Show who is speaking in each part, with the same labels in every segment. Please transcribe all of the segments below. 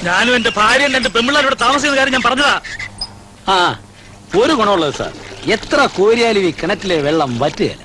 Speaker 1: ഞാനും എന്റെ ഭാര്യയും എന്റെ പെമ്പിള്ളാരും ഇവിടെ താമസിക്കുന്ന കാര്യം ഞാൻ പറഞ്ഞതാ.
Speaker 2: ആ ഒരു ഗുണമുള്ളത് സാർ, എത്ര കോരിയാലും ഈ കിണറ്റിലെ വെള്ളം വറ്റുകയില്ല.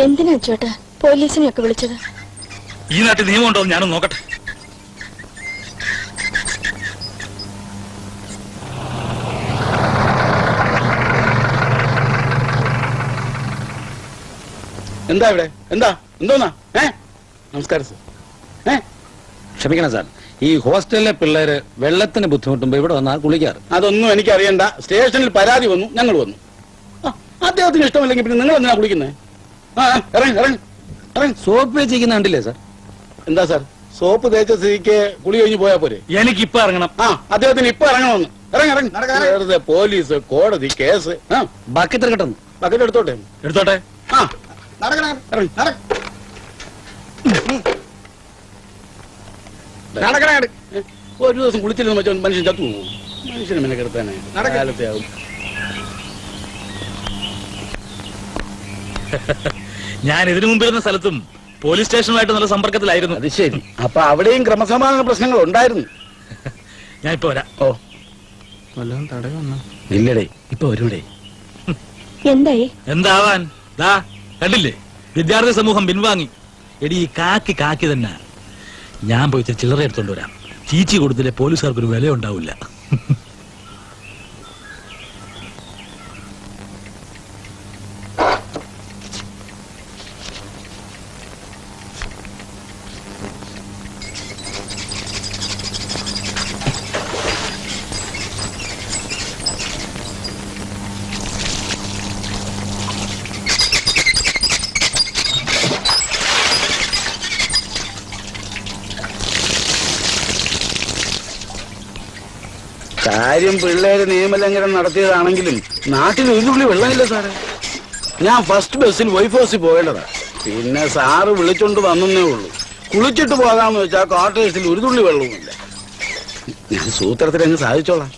Speaker 3: എന്തിനാ ചേട്ടാ പോലീസിനെയൊക്കെ വിളിച്ചത്?
Speaker 1: ഈ നാട്ടിൽ നിയമമുണ്ടോ ഞാനും നോക്കട്ടെ.
Speaker 4: എന്താ ഇവിടെ? എന്തോന്നാ? നമസ്കാരം സാർ.
Speaker 2: ക്ഷമിക്കണം സാർ, ഈ ഹോസ്റ്റലിലെ പിള്ളേര് വെള്ളത്തിന് ബുദ്ധിമുട്ടുമ്പോ ഇവിടെ വന്നാൽ കുളിക്കാറ്.
Speaker 4: അതൊന്നും എനിക്കറിയണ്ട. സ്റ്റേഷനിൽ പരാതി വന്നു, ഞങ്ങൾ വന്നു. അദ്ദേഹത്തിന് ഇഷ്ടമല്ലെങ്കിൽ പിന്നെ നിങ്ങൾ എന്തിനാ കുളിക്കുന്നത്?
Speaker 2: സോപ്പ് വെച്ചിരിക്കുന്ന കണ്ടില്ലേ സാർ?
Speaker 4: എന്താ സാർ, സോപ്പ് തേച്ച സ്ഥിതിക്ക് കുളി കഴിഞ്ഞ് പോയാ പോരെ?
Speaker 1: എനിക്കിപ്പോ ഇറങ്ങണം.
Speaker 4: അദ്ദേഹത്തിന് ഇപ്പൊ ഇറങ്ങണമെന്ന്. വെറുതെ പോലീസ്, കോടതി, കേസ്.
Speaker 2: ബക്കറ്റ് കിട്ടുന്നു.
Speaker 4: ബക്കറ്റ് എടുത്തോട്ടെ. ഒരു ദിവസം കുളിച്ചില്ലെന്ന് വെച്ചാൽ മനുഷ്യൻ ചത്തു പോകും. മനുഷ്യനെ പിന്നെ കിടത്താനേ കാലത്തെ ആവും.
Speaker 1: ഞാൻ ഇതിനു മുമ്പിരുന്ന സ്ഥലത്തും പോലീസ് സ്റ്റേഷനുമായിട്ട് നല്ല സമ്പർക്കത്തിലായിരുന്നു.
Speaker 4: അത് ശരി. അപ്പൊ അവിടെയും ക്രമസമാധാന പ്രശ്നങ്ങൾ ഉണ്ടായിരുന്നു.
Speaker 1: ഞാൻ ഇപ്പൊ വരാം.
Speaker 4: ഓ വല്ലതും തടയുന്നു? ഇല്ലടേ, ഇപ്പൊ വരൂടേ.
Speaker 3: എന്തായി?
Speaker 1: എന്താവാൻ? ദാ കണ്ടില്ലേ, വിദ്യാർത്ഥി സമൂഹം പിൻവാങ്ങി. എടി ഈ കാക്കി കാക്കി തന്നെ. ഞാൻ പോയി ചില്ലറ എടുത്തോണ്ട് വരാം. ചീച്ചി കൊടുത്തില്ലേ പോലീസുകാർക്കൊരു വില ഉണ്ടാവില്ല.
Speaker 4: കാര്യം പിള്ളേര് നിയമലംഘനം നടത്തിയതാണെങ്കിലും നാട്ടിൽ ഒരു തുള്ളി വെള്ളമില്ല സാറേ. ഞാൻ ഫസ്റ്റ് ബസ്സിൽ വൈഫ് ഹൗസിൽ പോകേണ്ടതാ. പിന്നെ സാറ് വിളിച്ചോണ്ട് വന്നേ ഉള്ളൂ. കുളിച്ചിട്ട് പോകാമെന്ന് വെച്ചാൽ ക്വാർട്ടേഴ്സിൽ ഒരു തുള്ളി വെള്ളവുമില്ല. ഞാൻ സൂത്രത്തിൽ അങ്ങ് സാധിച്ചോളാം.